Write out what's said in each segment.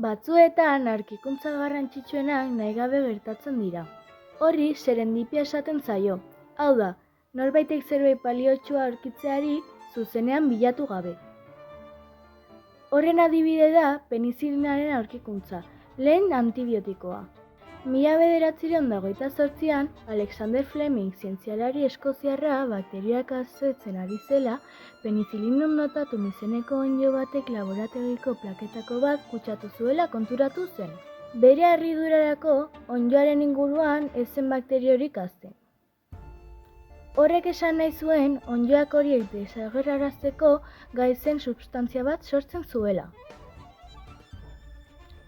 Batzuetan aurkikuntza garrantzitsuenak nahi gabe gertatzen dira. Horri serendipia esaten zaio. Hau da, norbaitek zerbait baliotsua aurkitzeari zuzenean bilatu gabe. Horren adibide da penizilinaren aurkikuntza, lehen antibiotikoa. 1928an, Alexander Fleming zientzialari eskoziarra bakterioak asetzen ari zela, penizilinum notatum izeneko onddo batek laborategiko plaketako bat kutsatu zuela konturatu zen. Bere harridurarako, onddoaren inguruan ez zen bakteriorik hazten. Horrek esan nahi zuen, onddoak horiek desagerrarazteko gai zen substantzia bat sortzen zuela.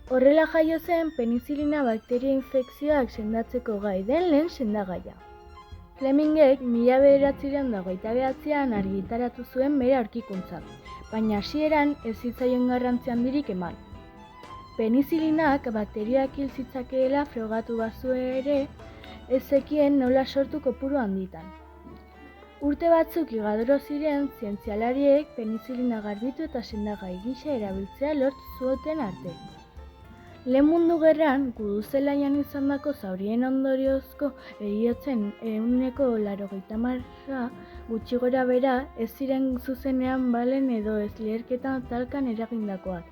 Horrela jaio zen penizilina bakteria infekzioak sendatzeko gai den lehen sendagaia. Flemingek 1929an argitaratu zuen bere aurkikuntza, baina hasieran ez zitzaion garrantzi handirik eman. Penizilinak bakterioak hil zitzakeela frogatu bazuen ere, ez zekien nola sortu kopuru handitan. Urte batzuk igaro ziren zientzialariek penizilina garbitu eta sendagai gisa erabiltzea lortu zuten arte. Lehen Mundu Gerran, gudu zelaian izandako zaurien ondoriozko heriotzen 80% gutxi gora bera ez ziren zuzenean balen edo ez leherketan talkan eragindakoak,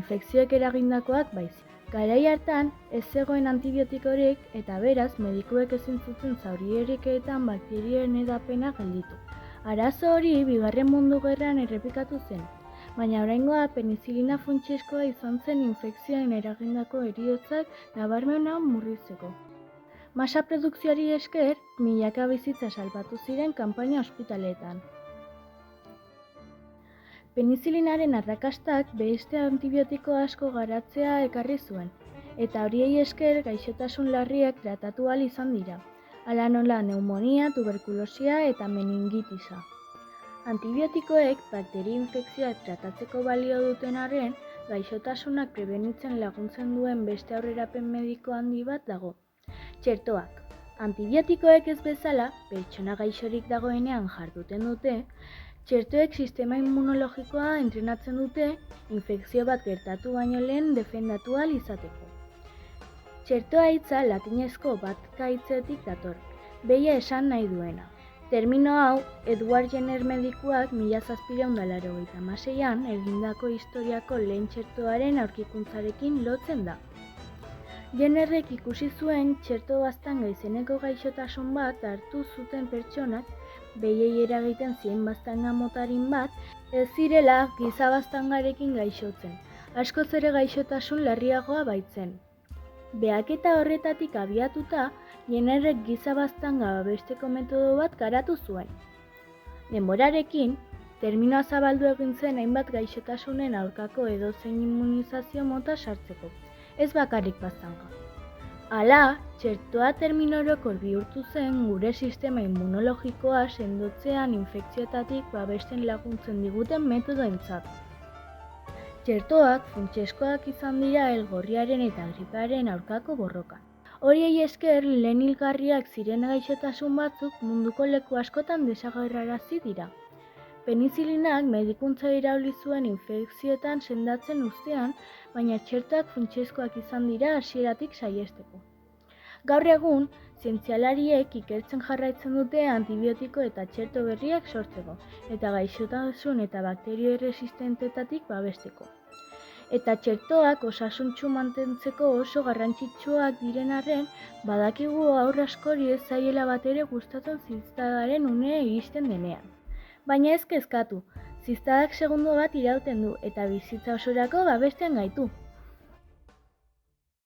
infekzioek eragindakoak baizik. Garai hartan, ez zegoen antibiotikorik eta beraz medikuek ezin zuten zaurieriketan bakterioen hedapena gelditu. Arazo hori Bigarren Mundu Gerran errepikatu zen. Baina oraingoa penizilina funtsezkoa izan zen infekzioen eragindako heriotzak nabarmena murrizteko. Masa produkzioari esker, milaka bizitza salbatu ziren kanpaina ospitaleetan. Penizilinaren arrakastak beste antibiotiko asko garatzea ekarri zuen, eta horiei esker gaixotasun larriak tratatu ahal izan dira, hala nola pneumonia, tuberkulosia eta meningitisa. Antibiotikoek bakteria infekzioak tratatzeko balio duten arren, gaixotasunak prebenitzen laguntzen duen beste aurrerapen mediko handi bat dago. Txertoak. Antibiotikoek ez bezala, pertsona gaixorik dagoenean jarduten dute, txertoek sistema immunologikoa entrenatzen dute, infekzio bat gertatu baino lehen defendatu ahal izateko. Txertoa hitza latinezko batka hitzetik dator, behia esan nahi duena. Termino hau, Edward Jenner medikuak 1786an egindako historiako lehen txertoaren aurkikuntzarekin lotzen da. Jennerrek ikusi zuen txerto baztanga izeneko gaixotasun bat hartu zuten pertsonak, behiei eragiten zien baztanga motarin bat, ez zirela giza baztangarekin gaixotzen, askoz ere gaixotasun larriagoa baitzen. Behaketa horretatik abiatuta, Jennerrek giza baztanga babesteko metodo bat garatu zuen. Denborarekin, terminoa zabaldu egin zen hainbat gaixotasunen aurkako edozein immunizazio mota sartzeko, ez bakarrik baztanga. Hala, txertoa termino orokor bihurtu zen gure sistema immunologikoa sendotzean infekzioetatik babesten laguntzen diguten metodoentzat. Txertoak funtsezkoak izan dira elgorriaren eta gripearen aurkako borrokan. Horiei esker lehen hilgarriak ziren gaixotasun batzuk munduko leku askotan desagerrarazi dira. Penizilinak medikuntza irauli zuen infekzioetan sendatzen uztean, baina txertoak funtsezkoak izan dira hasieratik saihesteko. Gaur egun, zientzialariek ikertzen jarraitzen dute antibiotiko eta txerto berriak sortzeko, eta gaixotasun eta bakterio erresistentetatik babesteko. Eta txertoak osasuntsu mantentzeko oso garrantzitsuak diren arren, badakigu haur askori ez zaiela batere gustatzen ziztadaren unea iristen denean. Baina ez kezkatu, ziztadak segundo bat irauten du eta bizitza osorako babesten gaitu.